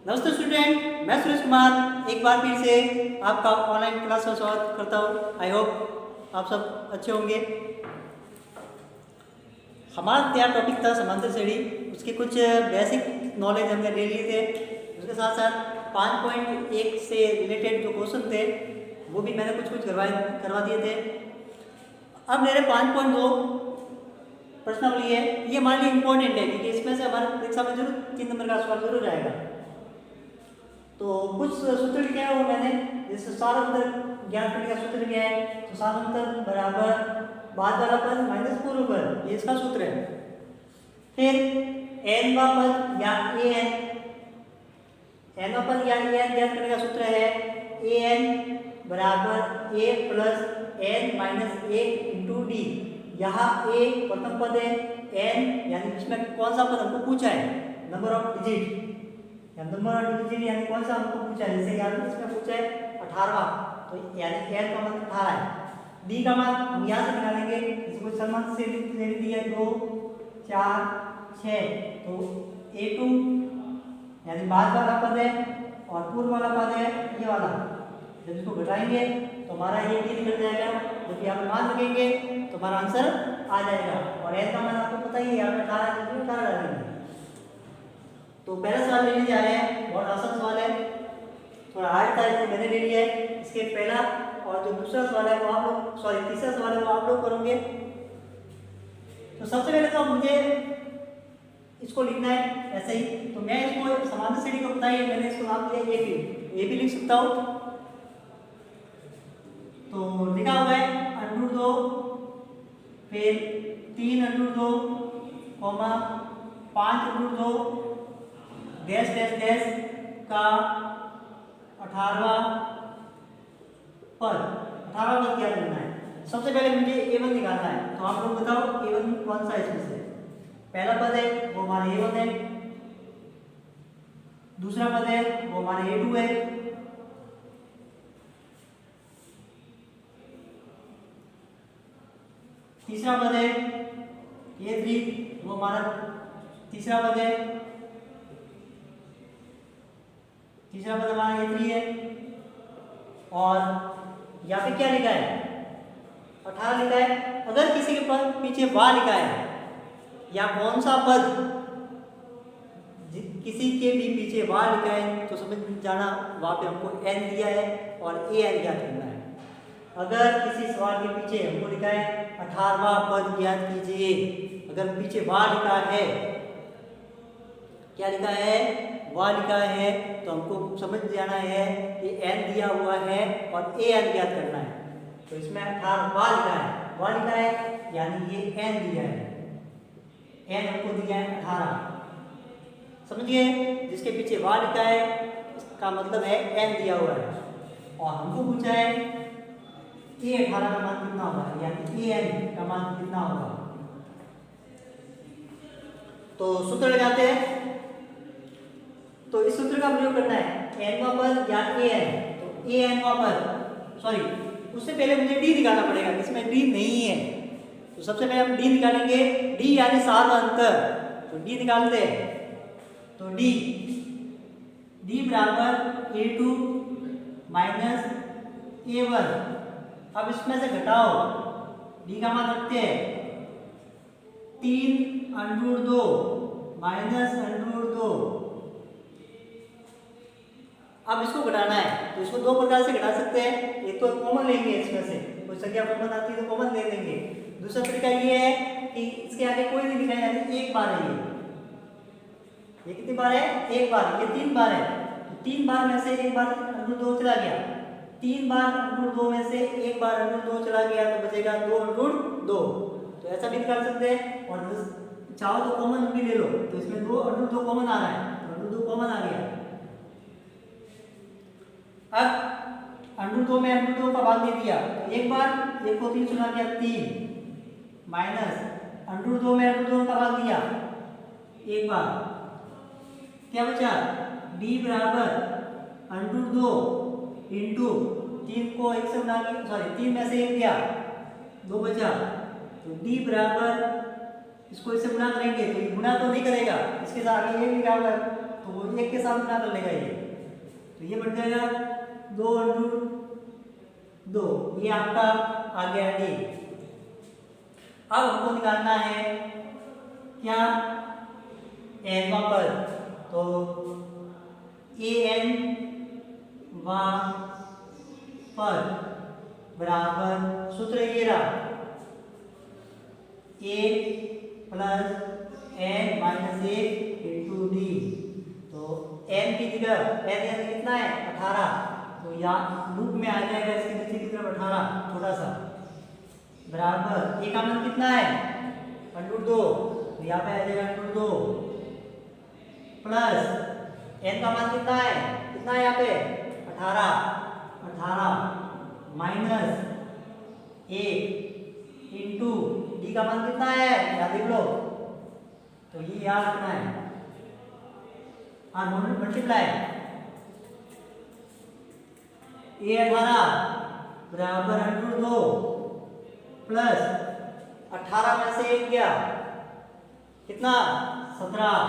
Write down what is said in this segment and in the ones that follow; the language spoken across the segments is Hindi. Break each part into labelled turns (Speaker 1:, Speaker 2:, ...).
Speaker 1: नमस्ते स्टूडेंट, मैं सुरेश कुमार एक बार फिर से आपका ऑनलाइन क्लास में स्वागत करता हूँ। आई होप आप सब अच्छे होंगे। हमारा तैयार टॉपिक था समांतर श्रेणी, उसके कुछ बेसिक नॉलेज हमने ले लिए थे। उसके साथ साथ 5.1 से रिलेटेड जो क्वेश्चन थे वो भी मैंने कुछ करवा दिए थे। अब मेरे 5.2 प्रश्नावली है, ये हमारे लिए इम्पोर्टेंट है क्योंकि इसमें से हमारे परीक्षा में जरूर 3 नंबर का सवाल जरूर आएगा। तो कुछ सूत्र लिखे हैं वो मैंने, जैसे सारांतर ज्ञात करने का सूत्र लिखा है। तो सारांतर बराबर बाद वाला पद माइनस पूर्व पद, ये इसका सूत्र है। फिर एन वा पद या ए एन वा पद या ए एन ज्ञात करने का सूत्र है ए एन बराबर a plus n minus A into D. यहाँ ए प्रथम पद है, एन यानी इसमें कौन सा पद हमको पूछा है, number of digit number of digit यानी कौन सा हमको पूछा है। जैसे कि इसमें पूछा है 18वां, तो यानी एन का मान 18 है। डी का मान हम यहाँ से निकालेंगे, इसको समान से दे दिया 2 4 6, तो A2 यानी बाद वाला पद है और पूर्व वाला पद है ये वाला। जब इसको घटाएंगे तो हमारा ये डी निकल जाएगा, जब यहाँ पे मान रखेंगे तो हमारा आंसर आ जाएगा। और एन का मान आपको पता ही है, यहाँ पे 18 डालेंगे। तो पहला सवाल लेने जा रहे हैं, बहुत आसान सवाल है, थोड़ा हार्ड था इसलिए मैंने ले लिया है। इसके पहला और जो दूसरा सवाल है वो आप लोग, तीसरा सवाल है वो आप लोग करोगे। तो सबसे पहले तो मुझे इसको लिखना है ऐसे ही। तो मैं इसको समांतर श्रेणी को बताइए, मैंने इसको नाम दिया ए भी लिख सकता हूँ। तो लिखा हुआ है √2 फिर 3√2 5√2 डैश डैश डैश का 18वां पद क्या करना है। सबसे पहले मुझे A1 निकालना है, तो आप लोग बताओ A1 कौन सा है इसमें से। पहला पद है वो हमारा A1 है, दूसरा पद है वो हमारा A2 है, तीसरा पद है A3, वो हमारा तीसरा पद है, तीसरा पद हमारा A3 है। और यहाँ पे क्या लिखा है 18 लिखा है। अगर किसी के पद पीछे वाह लिखा है या कौन सा पद किसी के भी पीछे वाह लिखा है तो समझ जाना वहाँ पे हमको एन दिया है और ए एन ज्ञात करना है। अगर किसी सवाल के पीछे हमको लिखा है 18वां पद ज्ञात कीजिए, अगर पीछे वाह लिखा है, क्या लिखा है, वाह लिखा है, तो हमको समझ जाना है कि एन दिया हुआ है और ए एन ज्ञात करना है। तो इसमें 18 वाह लिखा है, वाह लिखा है यानी ये एन दिया है, एन हमको दिया है 18। समझिए, जिसके पीछे वाह लिखा है इसका मतलब है एन दिया हुआ है। और हमको पूछा है ए 18 का मान कितना होगा, यानी ए एन का मान कितना होगा। तो सूत्र लगाते हैं। तो इस सूत्र का प्रयोग करना है एन वा पद या ए एन। तो ए एन वा पद, सॉरी उससे पहले मुझे डी निकालना पड़ेगा, इसमें डी नहीं है। तो सबसे पहले हम डी निकालेंगे, डी यानी सार्वअंतर। तो डी निकालते हैं, तो डी बराबर A2 माइनस A1। अब इसमें से घटाओ, डी का मान रखते हैं 3√2 माइनस √2। अब इसको घटाना है, तो इसको दो प्रकार से घटा सकते हैं। एक तो कॉमन लेंगे, इसमें से कोई संख्या कॉमन आती है तो कॉमन ले लेंगे। दूसरा तरीका ये है कि इसके आगे कोई नहीं लिखा है, यानी एक बार है ये कितनी बार है, एक बार, ये 3 बार है। तो 3 बार में से एक बार √2 चला गया, 3 बार √2 में से एक बार √2 चला गया तो बचेगा 2√2। तो ऐसा भी निकाल सकते हैं। और चाहो तो कॉमन भी ले लो, तो इसमें 2√2 कॉमन आ रहा है, √2 कॉमन आ गया। अब √2 में √2 का भाग दे दिया, तो एक बार 1 को 3 चला गया 3 माइनस √2 में √2 का भाग दिया एक बार, क्या बचा, डी बराबर √2 इंटू 3 को 1 से गुणा किया, सॉरी 3 में से 1 गया 2 बचा। तो डी बराबर, इसको इससे गुणा करेंगे तो ये गुणा तो नहीं करेगा, इसके साथ आगे ये लिखा हुआ है तो एक के साथ गुना कर लेगा ये, तो ये बन जाएगा 2 ये आपका आ गया डी। अब हमको निकालना है क्या एन पर, तो ए एन पर बराबर सूत्र ये रहा ए प्लस एन माइनस एक इंटू डी। तो एन की जगह एन यानी कितना है 18, तो यहाँ लूप में आ जाएगा इसके नीचे की तरफ 18 छोटा सा बराबर ए का मान कितना है √2, तो यहाँ पे आ जाएगा √2 प्लस एन का मान कितना है यहाँ पे 18 माइनस 1 इंटू डी का मान कितना है यहाँ देख लो, तो ये यहाँ कितना है मल्टीप्लाई ए 18 बराबर √2 प्लस 18 में से 1 गया कितना 17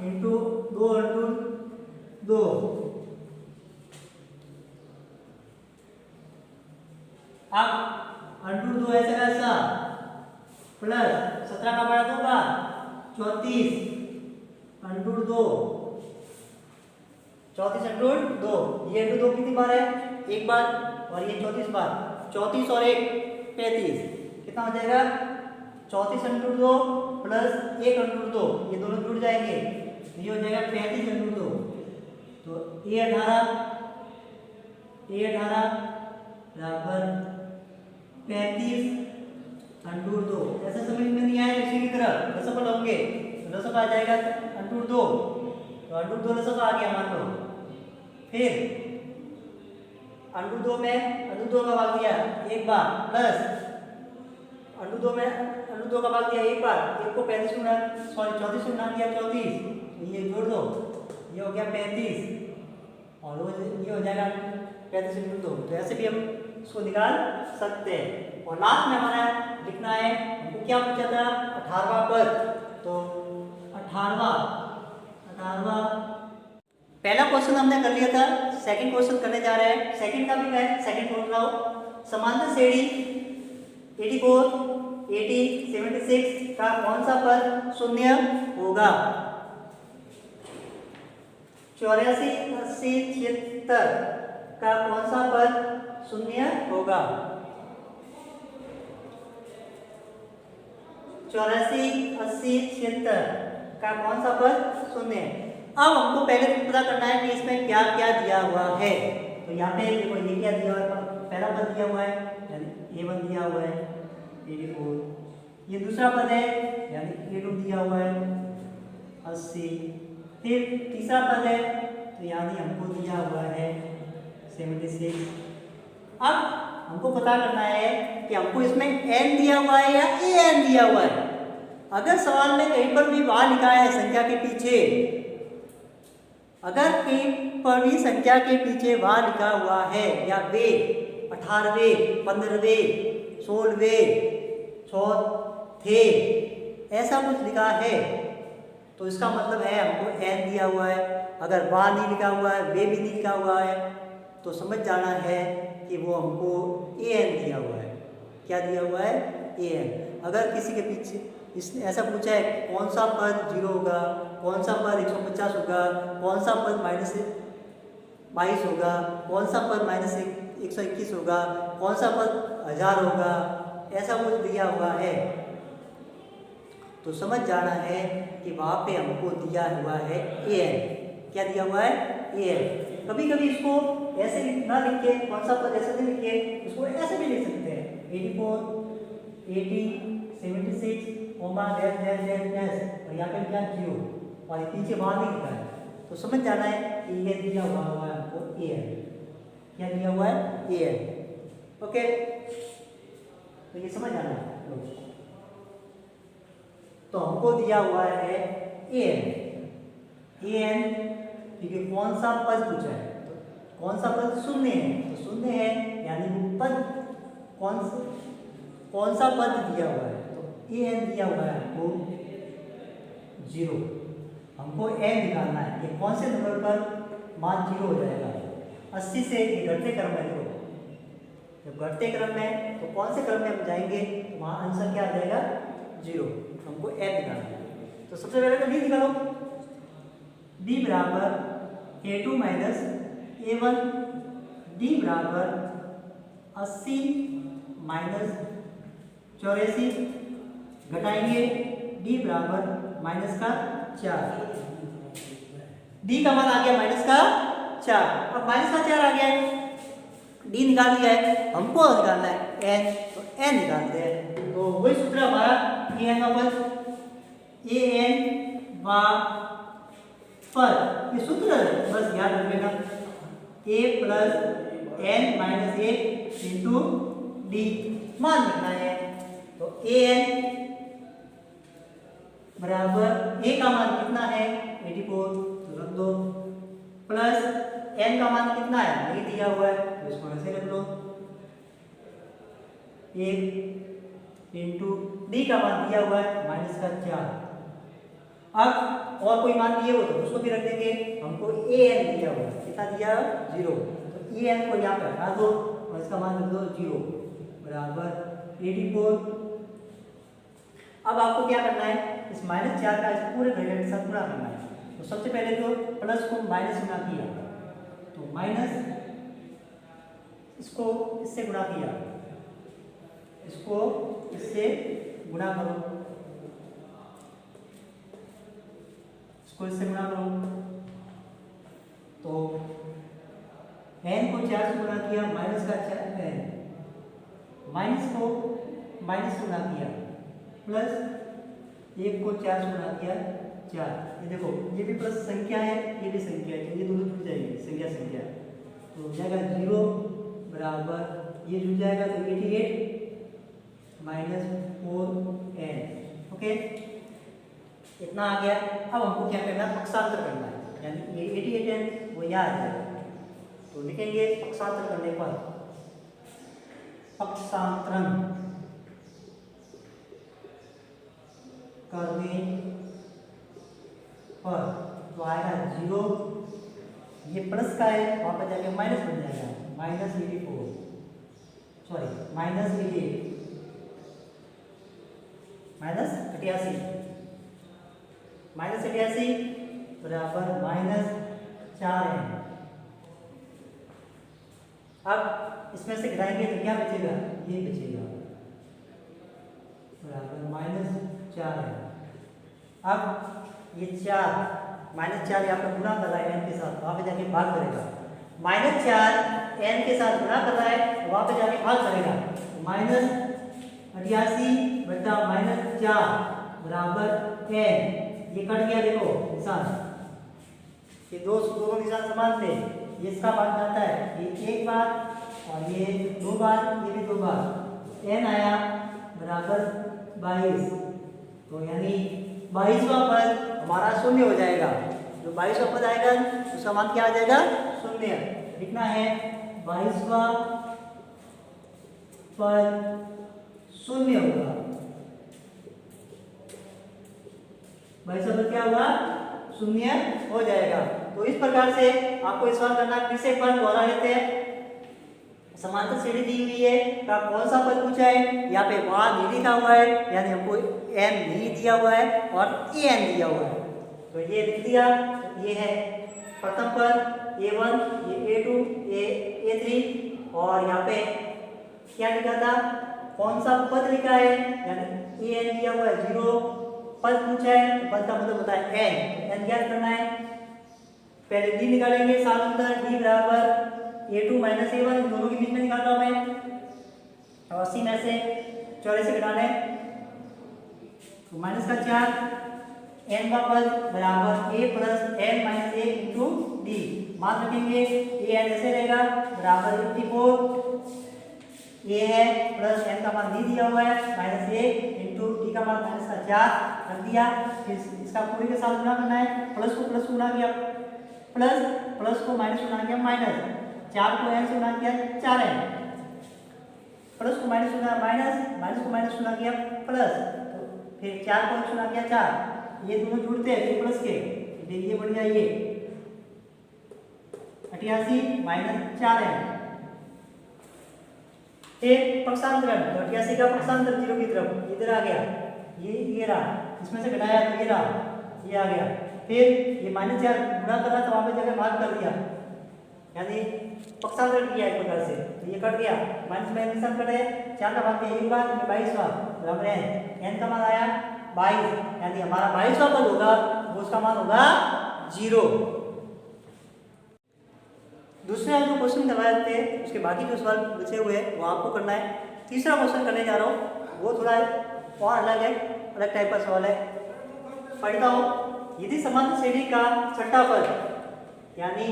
Speaker 1: इंटू 2 अब √2 ऐसा कैसा प्लस 17 का बड़ा 2 बार 34 √2 ये √2 कितनी बार है एक बार, और ये 34 बार, 34 और 1 35 कितना हो जाएगा 34 √2 प्लस 1 √2, ये दोनों जुड़ जाएंगे, ये हो जाएगा 35 √2। तो ए 18 बराबर 35 √2। ऐसा समझ में नहीं आया इसी की तरह दशमलव होंगे तो दशमलव आ जाएगा √2, तो √2 दशमलव आ गया मान लो, फिर √2 में √2 का भाग दिया एक बार प्लस √2 में √2 का भाग दिया एक बार, एक को 34 गुना दिया 34, तो ये जोड़ दो ये हो गया 35 और ये हो जाएगा 35 √2। तो ऐसे भी हम इसको निकाल सकते हैं। और लास्ट में हमारा लिखना है हमको क्या पूछा था 18वां पद, तो 18वां पहला क्वेश्चन हमने कर लिया था, सेकंड क्वेश्चन करने जा रहे हैं। सेकंड का भी मैं सेकंड बोल रहा हूँ। समांतर श्रेणी 84 80 76 का कौन सा पद शून्य होगा? 84 80 76 का कौन सा पद शून्य होगा? 84 80 76 का कौन सा पद शून्य है? अब हमको पहले पता करना है कि इसमें क्या क्या दिया हुआ है। तो यहाँ पे देखो ये क्या दिया हुआ है, पहला पद दिया हुआ है यानी A1 दिया हुआ है 84, ये दूसरा पद है यानी A2 दिया हुआ है 80, फिर तीसरा पद है तो यानी हमको दिया हुआ है 76। अब हमको पता करना है कि हमको इसमें n दिया हुआ है या an दिया हुआ है। अगर सवाल में कहीं पर भी वहां लिखा है संख्या के पीछे, अगर कहीं पर भी संख्या के पीछे वहां लिखा हुआ है या वे 18वें 15वें 16वें चौथे ऐसा कुछ लिखा है तो इसका मतलब है हमको n दिया हुआ है। अगर वहां नहीं लिखा हुआ है वे भी नहीं लिखा हुआ है तो समझ जाना है कि वो हमको an दिया हुआ है। क्या दिया हुआ है an। अगर किसी के पीछे इसने ऐसा पूछा है कौन सा पद 0 होगा, कौन सा पद 150 होगा, कौन सा पद -22 होगा, कौन सा पद -121 होगा, कौन सा पद 1000 होगा, ऐसा कुछ दिया हुआ है तो समझ जाना है कि वहाँ पे हमको दिया हुआ है an। क्या दिया हुआ है an। कभी कभी इसको ऐसे ना लिख के कौन सा पद ऐसे नहीं लिख के इसको ऐसे भी लिख सकते हैं 84 80 76 ओमा डैश डैश डैश डैश और यहाँ पे क्या 0 और पीछे वहाँ नहीं लिखा है तो समझ जाना है कि ये दिया हुआ है हमको an। क्या दिया हुआ है an। ओके तो ये समझ जाना है लोग। तो हमको दिया हुआ है an क्योंकि कौन सा पद पूछा है तो कौन सा पद शून्य है तो शून्य है यानी वो पद कौन सा पद दिया हुआ है तो an दिया हुआ है हमको 0। हमको n निकालना है, ये कौन से नंबर पर मान 0 हो जाएगा? 80 से ये घटते क्रम में, देखो जब घटते क्रम में तो कौन से क्रम में हम जाएंगे, वहाँ आंसर क्या आ जाएगा? 0। हमको n निकालना है। तो सबसे पहले तो d निकालो। d बराबर a2 माइनस a1, d बराबर 80 माइनस 84, घटाएंगे d बराबर माइनस का 4। d का मान आ गया माइनस का 4। अब माइनस का 4 आ गया है, d निकाल दिया है, हमको निकालना है n, तो n निकालते हैं। तो वही सूत्र हमारा a n वापस an पर ये सूत्र बस याद रखना, a plus n minus 1 into D मान रखना है। तो an बराबर a का मान कितना है? 84, तो रख दो, प्लस n का मान कितना है? नहीं दिया हुआ है, तो इसको ऐसे रख दो, 1 इंटू डी का मान दिया हुआ है माइनस का 4। अब और कोई मान दिए हो तो उसको भी रख देंगे। हमको ए एन दिया हुआ है, कितना दिया? 0। तो ए एन को यहाँ पे हटा दो और इसका मान रख दो 0 बराबर 84। अब आपको क्या करना है? इस माइनस 4 का इस पूरे घटक के साथ गुणा करना है। तो सबसे पहले तो प्लस को माइनस गुणा किया, तो माइनस इसको इससे गुणा किया, इसको इससे गुणा करो, इसको इससे गुणा करो, तो n को 4 से गुणा किया, माइनस का 4 n, माइनस को माइनस से गुणा किया, प्लस 1 को 4 से गुणा किया 4। ये देखो ये भी प्लस संख्या है, ये भी संख्या है, ये दोनों जुड़ जाएंगे, संख्या संख्या, तो हो जाएगा 0 बराबर ये जुड़ जाएगा, तो 88 माइनस 4n। ओके, इतना आ गया। अब हमको क्या करना है? पक्षांतर करना है, यानी ये 88n वो यहाँ आ जाएगा। तो लिखेंगे पक्षांतर करने पर, पक्षांतरण करने पर तो आएगा 0, ये प्लस का है, वहाँ पर जाके माइनस बन जाएगा, minus 84, sorry minus 88, minus 88, minus 88 बराबर माइनस 4n। अब इसमें से घटाएंगे तो क्या बचेगा? ये बचेगा बराबर माइनस 4n। अब ये 4 माइनस 4 यहाँ पर गुणा कर रहा है n के साथ, वहाँ पे जाके भाग करेगा, माइनस 4 n के साथ गुणा कर रहा है, वहाँ पे जाके भाग करेगा, माइनस 88 बटा माइनस 4 बराबर n। ये कट गया, देखो निशान, ये दोनों निशान समान थे, ये इसका भाग जाता है, ये एक बार और ये 2 बार, ये भी 2 बार, n आया बराबर 22। तो यानी 22वां पद हमारा शून्य हो जाएगा। जो 22वां पद आएगा उसका मान क्या आ जाएगा? शून्य। लिखना है 22वां पद शून्य होगा। 22वां पद क्या होगा? शून्य हो जाएगा। तो इस प्रकार से आपको इस सवाल करना, फिर से एक बार दोहरा लेते हैं। समांतर श्रेणी दी हुई है का कौन सा पद पूछा है? यहाँ पे वहां नहीं लिखा हुआ है, यानी हमको m नहीं दिया हुआ है और an दिया हुआ है, तो ये लिख दिया। ये है प्रथम पद a1, ये a2, a3, और यहाँ पे क्या लिखा था? कौन सा पद लिखा है, यानी an दिया हुआ है, 0 पद पूछा है, तो पद का मतलब होता है n ज्ञात करना है। पहले d निकालेंगे, सामांतर d बराबर a2 माइनस a1, इन दोनों के बीच में निकाल रहा हूं मैं, और 80 में से 84 से घटाना है, तो माइनस का 4, n का पद बराबर a plus n minus 1 into D, मान रखेंगे a n ऐसे रहेगा बराबर 54, a है प्लस n का मान नहीं दिया हुआ है माइनस 1 इंटू डी का मान माइनस का 4 रख दिया। फिर इसका पूरे के साथ गुणा करना है, प्लस को प्लस गुणा किया प्लस, प्लस को माइनस गुणा किया माइनस, 4 को n से गुणा किया 4n, प्लस को माइनस गुणा माइनस, माइनस को माइनस गुणा किया प्लस, तो फिर 4 को गुणा किया 4, ये दोनों जुड़ते हैं ए प्लस के, फिर ये बढ़ गया ये 88 माइनस 4n। एक पक्षांतरण, तो 88 का पक्षांतर 0 की तरफ इधर आ गया, ये रहा, इसमें से घटाया तो ये रहा, ये आ गया। फिर ये -4 गुणा करा तो वहां पे जगह भाग कर दिया, यानी पक्षांतर किया एक प्रकार से, तो ये कट गया, माइनस में निशान कटे, 4 का भाग एक बार 22वां बराबर n का मान आया 22, यानी हमारा 22वां पद होगा, वो उसका मान होगा 0। दूसरे जो क्वेश्चन करवाए थे उसके बाकी जो सवाल बचे हुए हैं वो आपको करना है। तीसरा क्वेश्चन करने जा रहा हूँ, वो थोड़ा और अलग है, अलग टाइप का सवाल है। पढ़ता हूँ, यदि समांतर श्रेणी का छठा पद यानी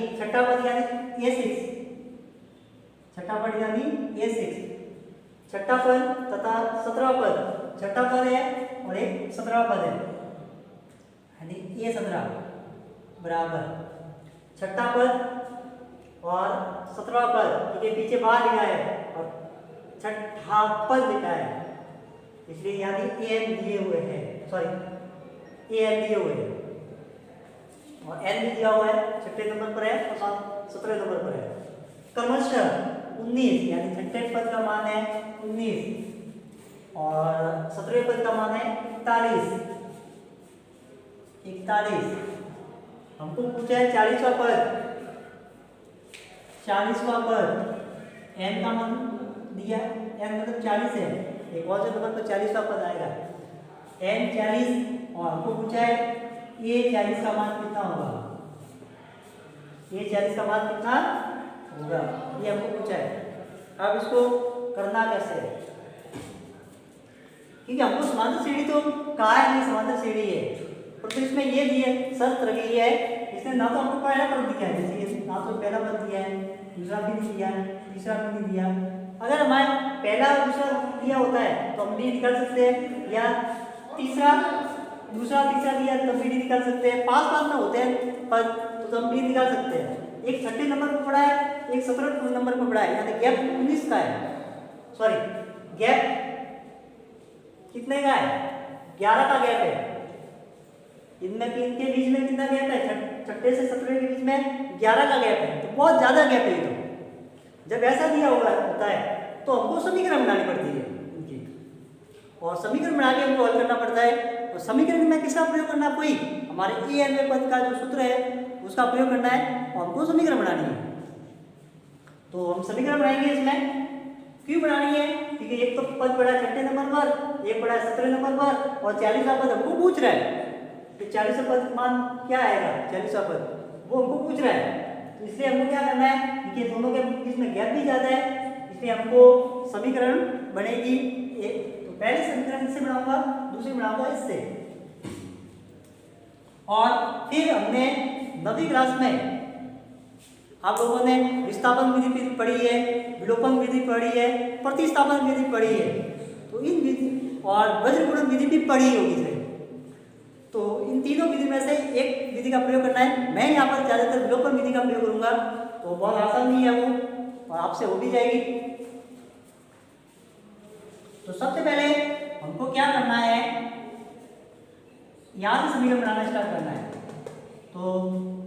Speaker 1: A6, छठा पद यानी A6, छठा पद तथा 17वां पद, छठा पद है और एक 17वां पद है, यानी A17 बराबर छठा पद और 17वां पद के पीछे बाहर लिखा है और छठा पद लिखा है, इसलिए यानी एन दिए हुए हैं, सॉरी एन दिए हुए हैं और एन भी दिया हुआ है, छठे नंबर पर है और 17वें नंबर पर है। क्रमशः 19 यानी छठे पद का मान है 19 और 17वें पद का मान है 41। हमको पूछा है 40वां पद, 40वां पद n का मान दिया, n मतलब 40 है, एक और नंबर पर 40वां पद आएगा, n 40 और हमको पूछा है a 40 का मान कितना होगा, a 40 का मान कितना होगा, ये हमको पूछा है। अब इसको करना कैसे है, क्योंकि हमको समांतर श्रेणी तो कहा है नहीं समांतर श्रेणी है, और तो इसमें ये दिए शर्त रखी है, इसने ना तो हमको पहला पद दिया है, जैसे ना तो पहला पद दिया है, दूसरा भी नहीं दिया, तीसरा भी नहीं दिया। अगर हमारे पहला और दूसरा दिया होता है तो हम भी निकाल सकते हैं, या तीसरा दूसरा तीसरा दिया तो भी निकाल सकते हैं, 5 में होते हैं पद तो हम भी निकाल सकते हैं। एक छठे नंबर पर पड़ा है, एक 17 नंबर पर पड़ा है, यानी गैप 19 का है, सॉरी गैप कितने का है, 11 का गैप है, इनमें इनके बीच में कितना गैप है, छठे से 17वें के बीच में 11 का गैप है, तो बहुत ज्यादा गैप है। तो जब ऐसा दिया होता है तो हमको समीकरण बनानी पड़ती है इनकी, और समीकरण बना के हमको हल करना पड़ता है। और समीकरण में किसका प्रयोग करना है, कोई हमारे a पद का जो सूत्र है उसका प्रयोग करना है और हमको समीकरण बनानी है। तो हम समीकरण बनाएंगे, इसमें क्यों बनानी है, क्योंकि एक तो पद पड़ा है छठे नंबर पर, एक पड़ा है 17वें नंबर पर, और 40वां पद हमको पूछ रहा है, तो 40वां पद मान क्या आएगा, 40वां पद वो हमको पूछ रहा है, तो इसलिए हमको क्या करना है, क्योंकि दोनों के बीच में गैप भी ज़्यादा है, इसलिए हमको समीकरण बनेगी तो पहले समीकरण इससे बनाऊंगा, दूसरी बनाऊंगा इससे। और फिर हमने 9वीं क्लास में आप लोगों ने विस्थापन विधि पढ़ी है, विलोपन विधि पढ़ी है, प्रतिस्थापन विधि पढ़ी है, तो इन विधि और वज्रगुणन विधि भी पढ़ी होगी। तो इन तीनों विधि में से एक विधि का प्रयोग करना है। मैं यहाँ पर ज़्यादातर विलोपन विधि का प्रयोग करूंगा, तो बहुत आसान भी है वो, और आपसे हो भी जाएगी। तो सबसे पहले हमको क्या करना है, यहाँ से समीकरण बनाना स्टार्ट करना है। तो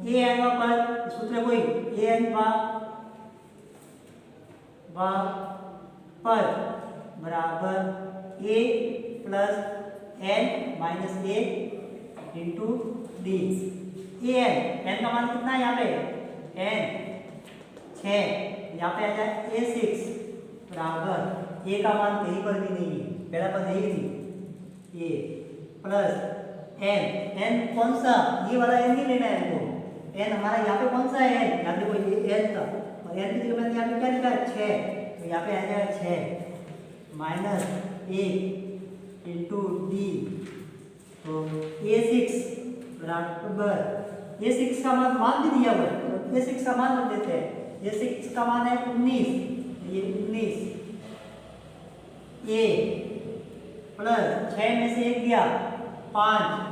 Speaker 1: ए एन पर सूत्र वही ए एन पर बराबर a plus n minus A into d. N का मान कितना है यहाँ पे, एन 6, यहाँ पे आ जाए A6 बराबर ए का मान कहीं पर भी नहीं है, पहला पद है ही नहीं, ए प्लस एन कौन सा, ये वाला एन नहीं लेना है हमको, एन हमारा यहाँ पे कौन सा है, एन यहाँ पे कोई एन था, और एन की जगह मैंने यहाँ पे क्या लिखा है 6, तो यहाँ पे आ जाएगा 6 माइनस 1 इंटू डी। तो A6 बराबर A6 का मान भी दिया हुआ है, तो A6 का मान रख देते हैं, A6 का मान है 19, ये 19 A प्लस 6 में से 1 दिया 5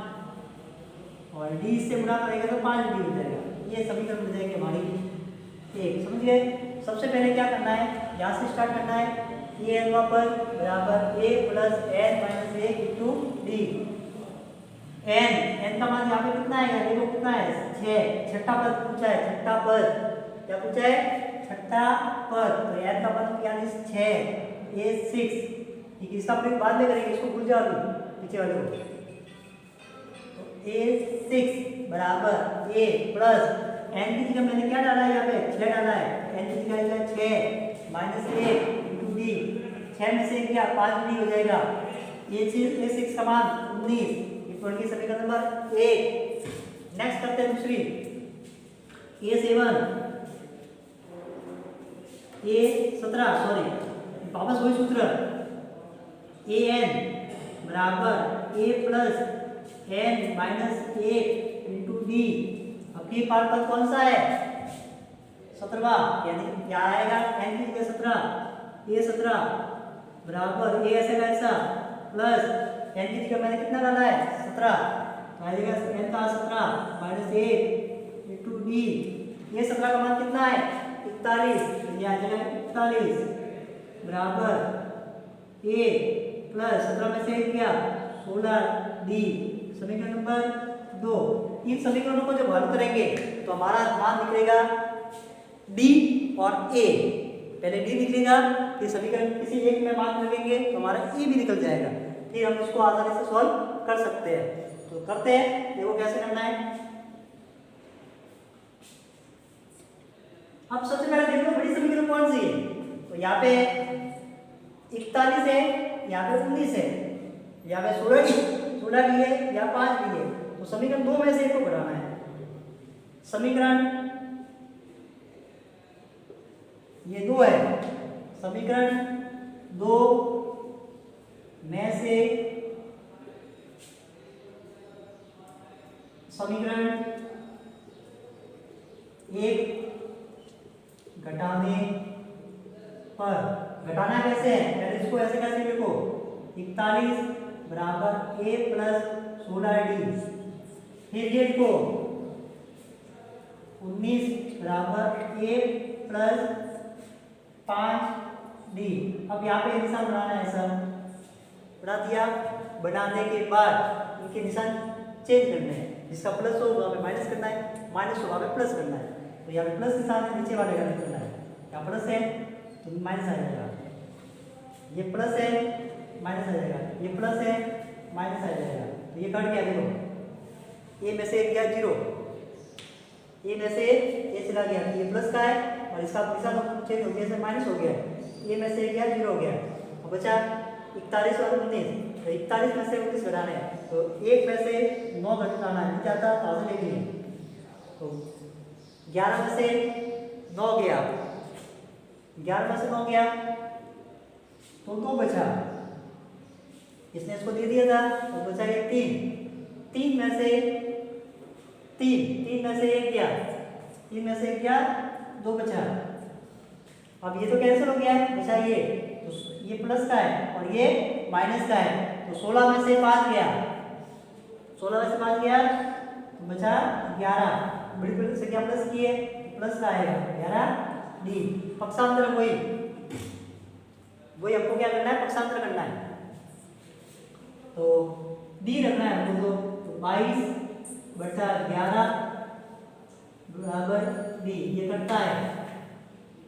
Speaker 1: और डी से गुणा करेगा तो 5 डी हो जाएगा, ये समीकरण हो जाएगी हमारी एक। समझ गए। सबसे पहले क्या करना है, यहाँ से स्टार्ट करना है, ए एन पर बराबर a plus n minus 1 into d. N का मान यहाँ पे कितना है, देखो कितना है 6, छठा पद पूछा है, छठा पद क्या पूछा है, छठा पद। तो एन का मान यानी 6, ए 6, ठीक है। इसका प्रयोग बाद में करेंगे, इसको भूल जाओ पीछे वाले को। तो ए 6 बराबर ए प्लस एन की जगह मैंने क्या डाला है, यहाँ पे 6 डाला है, एन की जगह 6 माइनस 1 इंटू डी, 6 में से क्या 5 डी हो जाएगा। ए 6 का मान 19 इक्वल की समीकरण नंबर 1। नेक्स्ट करते हैं दूसरी, ए 7 ए 17 सॉरी वापस वही सूत्र, ए एन बराबर a plus n minus 1 into d. अब ये पार्ट पद कौन सा है, 17वां, यानी क्या आएगा एन की जगह 17, ए 17 बराबर ए ऐसे का ऐसा प्लस एन की जगह मैंने कितना डाला है 17, तो आ जाएगा एन का 17 माइनस 1 इंटू डी। ये 17 का मान कितना है 41, ये आ जाएगा 41 बराबर ए प्लस 17 में से क्या 16 डी, समीकरण नंबर 2। इन समीकरणों को जब हल करेंगे तो हमारा मान निकलेगा डी और ए, पहले डी निकलेगा फिर समीकरण किसी एक में मान लगेंगे तो हमारा ए भी निकल जाएगा, फिर हम इसको आसानी से सॉल्व कर सकते हैं। तो करते हैं, देखो कैसे करना है। अब सबसे पहले देखो बड़ी समीकरण कौन सी है, तो यहाँ पे 41 है, यहाँ पे 19 है, यहाँ पे 16 डी है या 5 डी है, तो समीकरण 2 में से एक को घटाना है। समीकरण ये 2 है, समीकरण 2 में से समीकरण 1 घटाने पर, घटाना कैसे है, पहले इसको ऐसे कैसे लिखो 41 बराबर ए प्लस 16 डी, फिर ये लिखो 19 बराबर ए प्लस 5 डी। अब यहाँ पे निशान बनाना है, ऐसा बना दिया, बनाने के बाद इनके निशान चेंज करने हैं, जिसका प्लस हो वहाँ पे माइनस करना है, माइनस हो वहाँ पे प्लस करना है। तो यहाँ पे प्लस निशान है, नीचे वाले का करना है, यहाँ प्लस है तो माइनस आ जाएगा, ये प्लस है माइनस आ जाएगा, ये प्लस है माइनस आ जाएगा, तो ये कट गया। देखो ए में से गया 0, ए में से ए चला गया, ये प्लस का है और इसका निशान चेंज हो गया, माइनस हो गया, ए में से गया 0 हो गया, अब बचा 41 और 19, तो 41 में से 19 घटाना है, तो 1 में से 9 घटाना है, नहीं जाता तो आगे लेनी है, तो 11 में से 9 गया, 11 में से 9 गया तो 2 बचा, इसने इसको दे दिया था तो बचा ये 3 में से 1 गया, 3 में से 1 गया, 2 बचा। अब ये तो कैंसिल हो गया, बचा ये, तो ये प्लस का है और ये माइनस का है, तो 16 में से 5 गया, 16 में से 5 गया तो बचा 11, बड़ी बड़ी संख्या प्लस की है, प्लस का आएगा 11 डी। पक्षांतर वही हमको क्या करना है, पक्षांतर करना है, तो डी रखना है हमको, तो 22 बटा 11 बराबर डी, ये करता है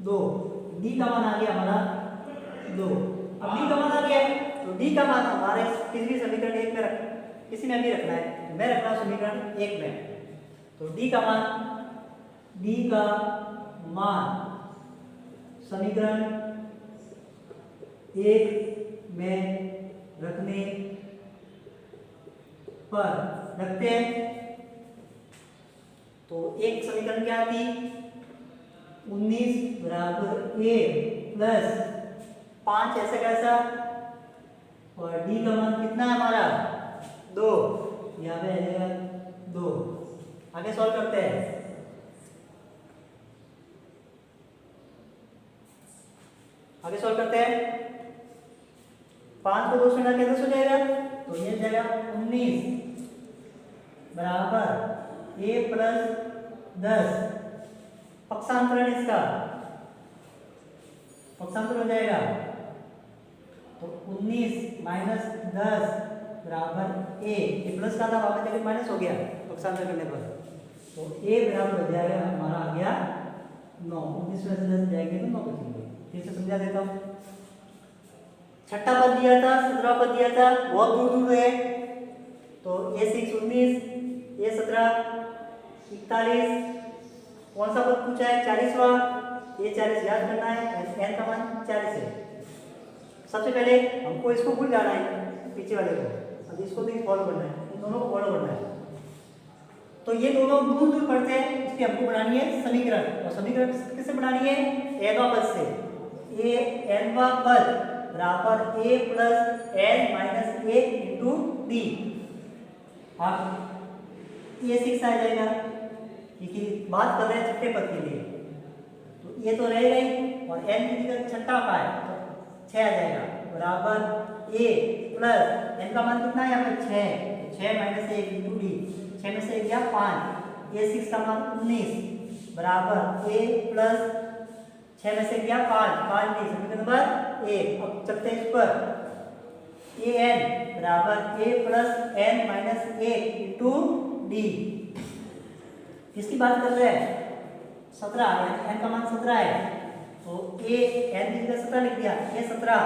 Speaker 1: 2, डी का मान आ गया हमारा 2। अब डी का मान आ गया तो डी का मान हमारे किसी समीकरण 1 में किसी में भी रखना है, मैं रखना हूं समीकरण 1 में, तो डी का मान समीकरण 1 में रखने पर रखते हैं, तो एक समीकरण क्या थी 19 बराबर ए प्लस 5 ऐसा कैसा, और डी का मान कितना है हमारा 2, यहाँ पे आ जाएगा 2। आगे सॉल्व करते हैं, आगे सॉल्व करते हैं, 5 को 2 से ना कैसे हो जाएगा, तो ये जाएगा 19 बराबर ए प्लस 10, पक्षांतरण इसका पक्षांतर हो जाएगा, तो 19 माइनस 10 बराबर ए, ये प्लस का था वापस जाके माइनस हो गया पक्षांतर करने पर, तो ए बराबर हो जाएगा हमारा आ गया 9। 19 में से 10 जाएंगे तो 9 बचेंगे। फिर से समझा देता हूँ। छठा पद दिया था, 17 पद दिया था, बहुत दूर दूर है, तो A6 19, A17 41, कौन सा पद पूछा है 40वां, ये 40 याद करना है, n का मान 40 है। सबसे पहले हमको इसको भूल जाना है पीछे वाले को, अब इसको भी फॉलो करना है, इन दोनों को फॉलो करना है। तो ये दोनों दूर दूर पड़ते हैं, इसलिए हमको बनानी है समीकरण, और समीकरण किससे बनानी है, nवां पद से। ए nवां पद बराबर a plus n minus 1 into d. अब ये 6 आ जाएगा क्योंकि बात कर रहे हैं छठे पद के लिए, तो ये तो रहेगा ही, और n की जगह छठा का है तो 6 आ जाएगा बराबर a प्लस n का मान कितना है यहाँ पे 6, 6 माइनस 1 इंटू डी, 6 में से 1 गया 5, A6 का मान 19 बराबर a प्लस 6 में से गया 5, 5 नहीं, समीकरण नंबर 1। अब चलते हैं इस पर, an बराबर a plus n minus 1 into D. किसकी बात कर रहे हैं, 17, यानी n का मान 17 है, तो a n की जगह 17 लिख दिया, a 17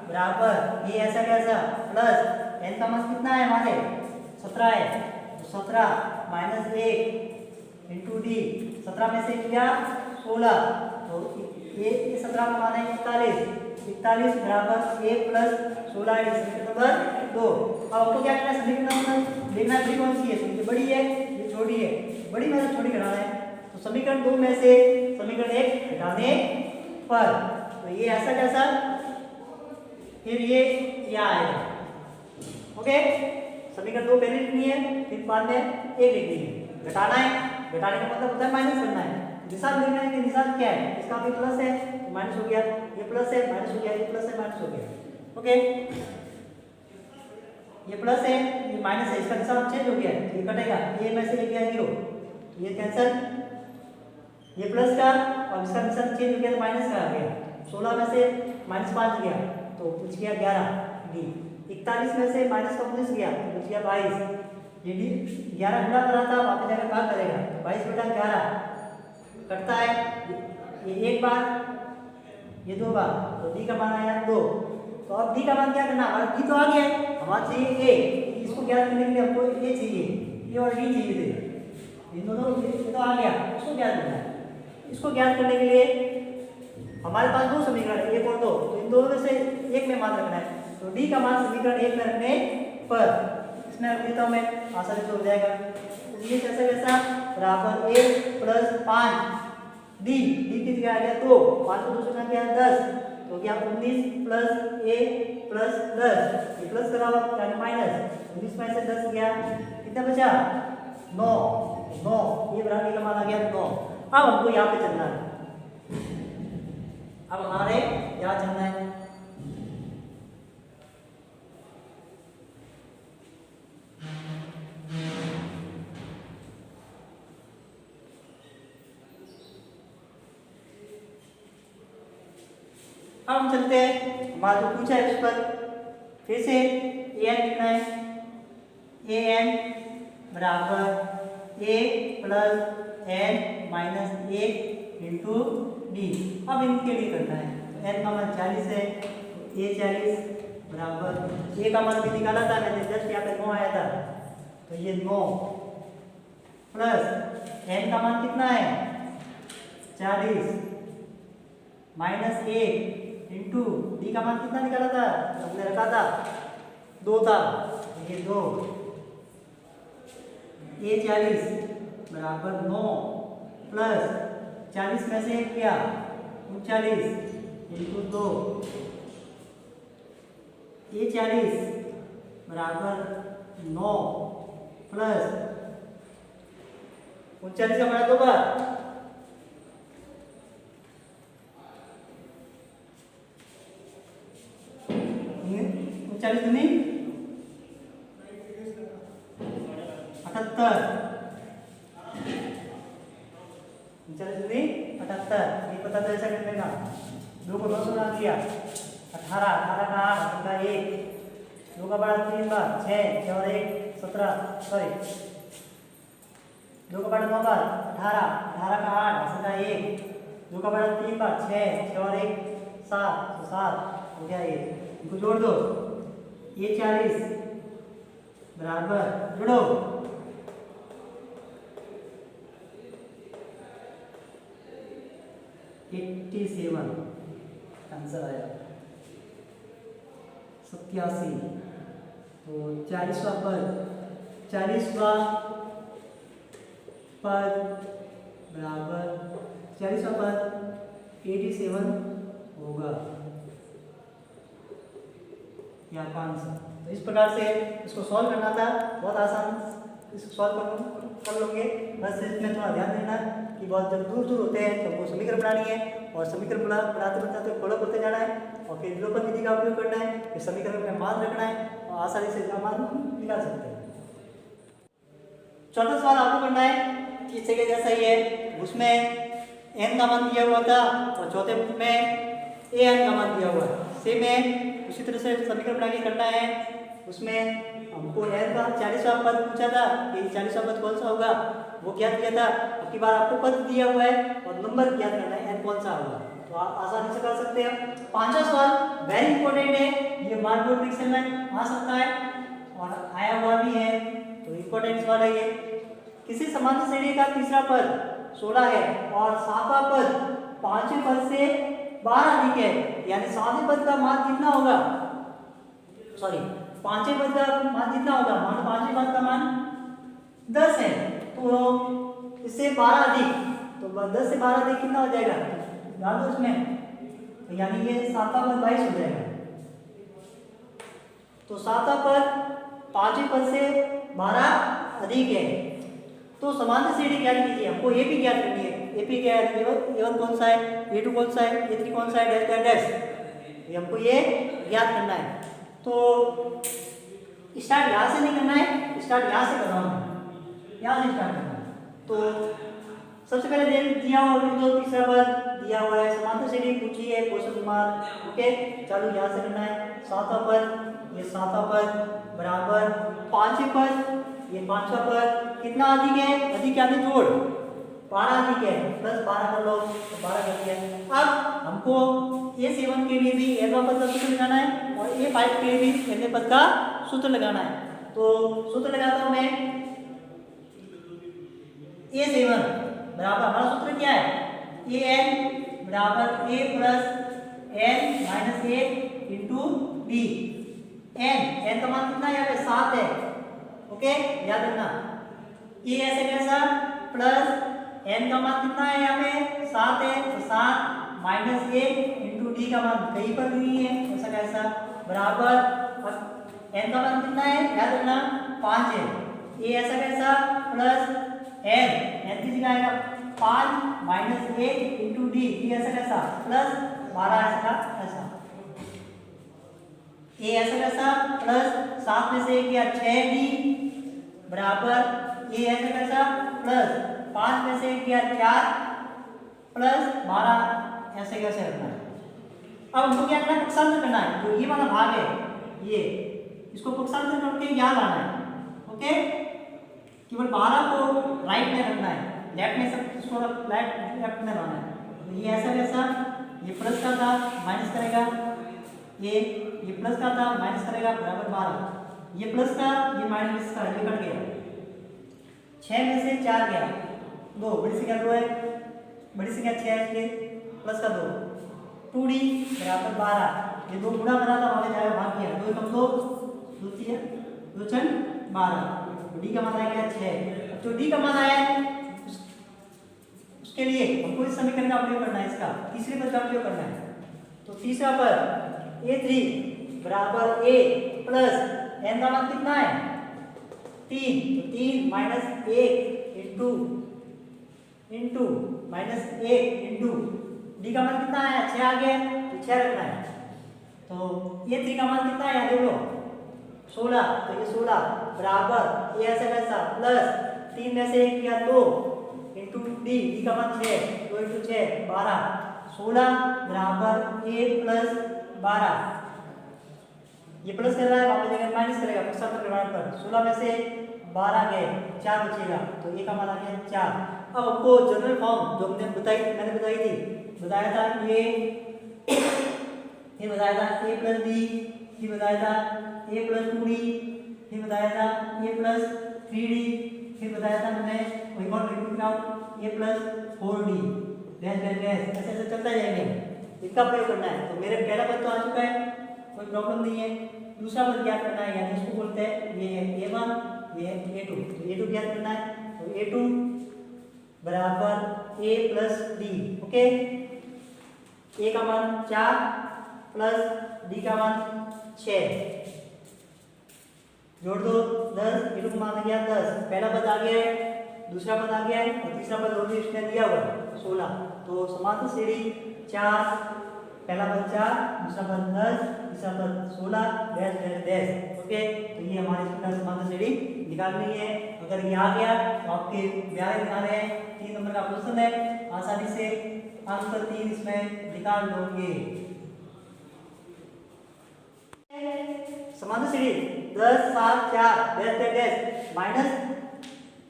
Speaker 1: बराबर ये ऐसा कैसा प्लस n का मान कितना है हमारे 17 है, तो 17 माइनस 1 इंटू डी, 17 में से किया 16, तो ये 17 का मान है 41 बराबर a प्लस 16 समीकरण नंबर 2। अब आपको क्या करना है, समीकरण नंबर देखना है कौन सी है, ये बड़ी है ये छोटी है, बड़ी में से छोटी घटाना है, तो समीकरण 2 में से समीकरण 1 घटाने पर, तो ये ऐसा कैसा, फिर ये क्या आएगा, ओके। समीकरण 2 पहले लिखनी है, फिर बाद में 1 लिखनी है, घटाना है, घटाने का मतलब होता है माइनस करना है, निशान देखना है कि निशान क्या है, इसका भी प्लस है तो माइनस हो गया, ये प्लस है माइनस हो गया, ये प्लस है माइनस हो गया, ओके। ये प्लस है ये माइनस है, इसका निशान चेंज हो गया, ये कटेगा, ये में से ये गया 0, ये कैंसिल, ये प्लस का और इसका निशान चेंज हो गया तो माइनस का आ गया, 16 में से -5 गया तो बच गया 11 डी, 41 में से -19 गया तो बच गया 22, ये डी 11 गुणा करा था वापस जाकर भाग करेगा, तो 22 बटा 11 कटता है, ये एक बार ये 2 बार, तो डी का मान आया 2। तो अब डी का मान क्या करना, हमारा डी तो आ गया है, हमारा चाहिए ए, इसको ज्ञात करने के लिए हमको ए चाहिए, ए और डी चाहिए थे, इन दोनों ये तो आ गया, इसको ज्ञात करना है। इसको ज्ञात करने के लिए हमारे पास 2 समीकरण है, 1 और 2, तो इन दोनों में से एक में मान रखना है, तो डी का मान समीकरण 1 में रखने पर इसमें रख देता हूँ मैं, आसानी से हो जाएगा, तो ये कैसा कैसा बराबर a प्लस 5 डी, डी की जगह आ गया 2, 5 को 2 से क्या 10, तो क्या 19 प्लस a प्लस 10, ये प्लस करा हुआ यानी माइनस, 19 में से 10 गया, कितना बचा 9, ये बराबर का मान आ गया 9। अब हमको यहाँ पे चलना है, अब हमारे यहाँ चलना है, अब हम चलते हैं, हमारा जो पूछा है उस पर फिर से an लिखना है, an बराबर a plus n minus 1 into d. अब इनके लिए करना है, तो n का मान 40 है, तो a 40 बराबर a का मान भी निकाला था मैंने, जस्ट यहाँ पे 9 आया था, तो ये 9 प्लस n का मान कितना है 40 माइनस 1 इंटू डी का मान कितना निकाला था, हमने रखा था 2 था, तो ये 2, a 40 बराबर 9 प्लस 40 में से 1 किया 39 इंटू 2, a 40 बराबर 9 प्लस 39 का बड़ा 2 बार, 39 दूनी 78, 39 दूनी 78, ये पता तो ऐसा करने का, 2 को 9 से गुणा किया 18, 18 का 8 का 1, 2 का बड़ा 3 बार 6 और 1 17 सॉरी 2 का बड़ा 9 बार 18 18 का 8 10 का 1 2 का बड़ा 3 बार 6 और 1 7 तो 7 हो गया। ये इनको जोड़ दो, ये 40 बराबर जोड़ो 87 आंसर आया 87। तो 40वां पद 40वां पद बराबर 40वां पद 87 होगा या 500। तो इस प्रकार से इसको सॉल्व करना था, बहुत आसान इसको सॉल्व कर लोगे। बस इसमें थोड़ा ध्यान देना कि बहुत जब दूर दूर होते हैं तो वो समीकरण बनानी है और समीकरण बनाते बनाते फॉलो करते जाना है और फिर विलोपन विधि का उपयोग करना है, फिर समीकरण में मान रखना है और आसानी से मान निकाल सकते हैं। चौथा सवाल आपको करना है कि इसके जैसा ही है, उसमें n का मान दिया हुआ था और चौथे में an का मान दिया हुआ है। सेम है, उसी तरह से समीकरण बना के करना है। उसमें हमको n का 40वां पद पूछा था कि 40वां पद कौन सा होगा, वो ज्ञात किया था। अब की बार आपको पद दिया हुआ है और नंबर ज्ञात करना है n कौन सा होगा, तो आप आसानी से कर सकते हैं। पांचवा सवाल वेरी इंपॉर्टेंट है, ये मार्क बोर्ड परीक्षा में आ सकता है और आया हुआ भी है, तो इंपॉर्टेंट सवाल है ये। किसी समांतर श्रेणी का तीसरा पद 16 है और सातवां पद पांचवें पद से 12 अधिक है, यानी सातवें पद का मान कितना होगा, सॉरी पांचवें पद का मान कितना होगा, मान पांचवें पद का मान 10 है, तो इससे 12 अधिक, तो 10 से 12 अधिक कितना हो जाएगा, ध्यान दो इसमें, तो यानी ये सातवां पद 22 हो जाएगा। तो सातवां पद पांचवें पद से 12 अधिक है, तो समांतर श्रेणी ज्ञात कीजिए। हमको ए भी ज्ञात करनी है, ए पी क्या है, ए1 कौन सा है, ए2 कौन सा है, ए3 कौन सा है, डैश डैश डैश, ये हमको ये ज्ञात करना है। तो स्टार्ट यहाँ से नहीं करना है, स्टार्ट यहाँ से करना है, यहाँ से स्टार्ट करना है। तो सबसे पहले दिया हुआ बिंदु तीसरा पद दिया हुआ है, समांतर श्रेणी पूछी है कौशल कुमार, ओके चलो यहाँ से करना है। सातवां पद, ये सातवां पद बराबर पांचवें पद, ये पांचवा पद कितना अधिक है, अधिक यानी जोड़ 12 अधिक है, प्लस 12 कर लो तो 12 कर दिया। अब हमको A7 के लिए भी n पद का सूत्र लगाना है और A5 के लिए भी n पद का सूत्र लगाना है। तो सूत्र लगाता हूं मैं, A7 बराबर हमारा सूत्र क्या है, an बराबर a plus n minus a into b। n का मान कितना है, यहाँ पे 7 है, ओके याद रखना। ये ऐसे कैसा प्लस n का मान कितना है, यहाँ पे 7 है, तो 7 माइनस a इंटू डी का मान कहीं पर नहीं है, ऐसा कैसा बराबर n का मान कितना है, याद रखना 5 है। ये ऐसा कैसा प्लस n की जगह आएगा 5 माइनस a इंटू डी, ऐसा कैसा प्लस 12 ऐसा ऐसा। ये ऐसा कैसा प्लस 7 में से किया 6d बराबर ये ऐसा कैसा प्लस 5 में से किया 4 प्लस 12 ऐसे कैसे रखना है। अब हमको क्या करना है, पक्षांतर करना है, जो ये वाला भाग है ये इसको पक्षांतर करके यहाँ लाना है, ओके केवल 12 को राइट में रखना है, लेफ्ट में सब इसको लेफ्ट में लाना है। तो ये ऐसा कैसा, ये प्लस का था माइनस करेगा, ये प्लस का था माइनस करेगा बराबर 12, ये प्लस का ये माइनस का ये कट गया, 6 में से 4 गया 2, बड़ी संख्या 2 है, बड़ी संख्या 6 है इसलिए प्लस का 2, 2d बराबर 12, ये 2 गुणा बना था वहां जाएगा भाग गया, 2 कम 2 2 6 12, डी का मान आ गया 6। तो डी का मान आया उसके लिए हमको इस समीकरण का उपयोग करना है, इसका तीसरे पद का उपयोग करना है। तो तीसरा पद a3 बराबर a प्लस n का मान कितना है 3, तो 3 minus 1 into minus 1 into D का मान कितना है 6 आ गया, तो 6 रखना है। तो a3 का मान कितना है देख लो 16, तो ये 16 बराबर ये ऐसा कैसा प्लस 3 में से 1 किया 2 इंटू डी का मान 6, 2 इंटू 6 12, 16 बराबर a प्लस 12 ये प्लस कर रहा है, वहाँ पे जगह माइनस करेगा पक्षांतर परिमाण पर। 16 में से 12 गए, 4 बचेगा, तो ये का मान आ गया 4। अब आपको जनरल फॉर्म जो मैंने बताई थी, बताया था ये बताया था a प्लस बी, ये बताया था a प्लस 2d, ये बताया था a प्लस 3d, फिर बताया था मैंने एक और रिपीट कराऊं a प्लस 4d, ऐसे ऐसे चलता जाएंगे, इसका प्रयोग करना है। तो मेरे पहला पद तो आ चुका है, कोई प्रॉब्लम नहीं है। दूसरा पद ज्ञात करना है, यानी इसको बोलते हैं ये है a1, ये है a2। तो a2 ज्ञात करना है, तो a2 बराबर a plus d। Okay, a का मान 4 प्लस d का मान 6, जोड़ दो 10, a2 का मान आ गया 10। पहला पद आ गया है, दूसरा पद आ गया है, और तीसरा पद और भी इसने दिया हुआ है 16। तो समांतर श्रेणी 4, पहला पद 4, दूसरा पद 10, तीसरा पद 16, डैश डैश डैश। ओके, तो ये हमारे इसका समांतर श्रेणी निकालनी है। अगर ये आ गया तो आपके 11 दिखा रहे हैं, 3 नंबर का क्वेश्चन है, आसानी से आंसर 3 इसमें निकाल लोगे। समांतर श्रेणी 10, 7, 4 डैश डैश डैश माइनस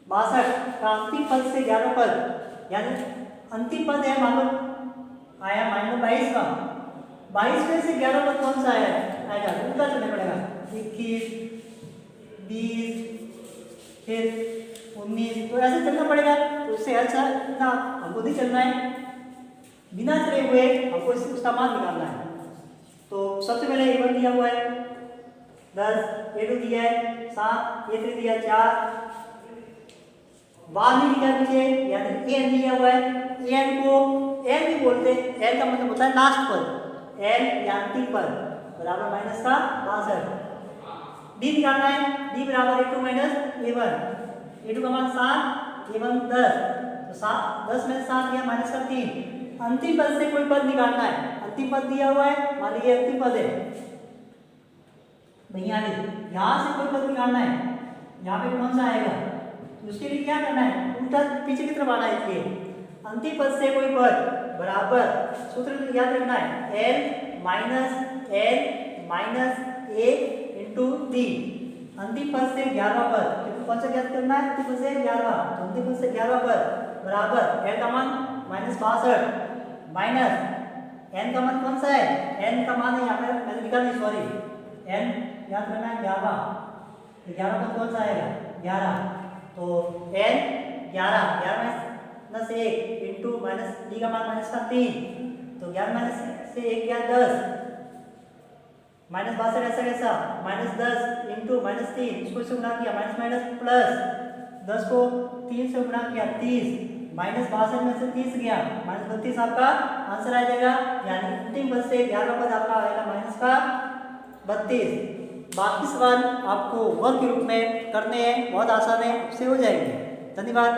Speaker 1: 62 का अंतिम पद से 11 पद, यानी अंतिम पद है मान लो आया माइनस 22 का, 22 में से 11 पद कौन सा आएगा, उल्टा चलना पड़ेगा। 21, 20, फिर 19, तो ऐसे चलना पड़ेगा। तो उससे अच्छा इतना हमको नहीं चलना है, बिना चले हुए हमको उसका मान निकालना है। तो सबसे पहले a1 दिया हुआ है 10, a2 दिया है 7, a3 दिया 4, बाद नहीं लिखा पीछे, यानी an दिया हुआ है। an को n भी बोलते हैं, n का मतलब होता है लास्ट पद, n या अंतिम पद बराबर माइनस का 62। d निकालना है, d बराबर a2 माइनस a1, a2 का मान 7, a1 10, तो 10 में 7 गया माइनस का 3। अंतिम पद से कोई पद निकालना है, अंतिम पद दिया हुआ है, मान लीजिए अंतिम पद है भैया, यहाँ से कोई पद निकालना है, यहाँ पे कौन सा आएगा, तो उसके लिए क्या करना है, उल्टा पीछे की तरफ आना है। इसलिए अंतिम पद से कोई पद बराबर, सूत्र याद रखना है, l minus a into d। अंतिम पद से 11वां पद, क्योंकि कौन सा ज्ञात करना है, अंतिम पद से 11वां, तो अंतिम पद से 11वां पद बराबर l का मान माइनस 62 माइनस n का मान कौन सा है, n का मान है यहाँ पे मैंने लिखा नहीं, सॉरी, n याद करना है 11, तो 11 पद कौन सा आएगा 11, तो n 11 minus 1 into minus d का मान माइनस का 3, तो 11 माइनस से 1 क्या 10, माइनस 62 ऐसा कैसा, माइनस 10 इंटू माइनस 3, इसको इससे गुणा किया माइनस माइनस प्लस 10 को 3 से गुणा किया 30, माइनस 62 में से 30 गया माइनस 32 आपका आंसर आ जाएगा। यानी अंतिम पद से 11वां पद आपका आएगा माइनस का 32। बाकी सवाल आपको वर्क के रूप में करने हैं, बहुत आसान है, आपसे हो जाएंगे। धन्यवाद।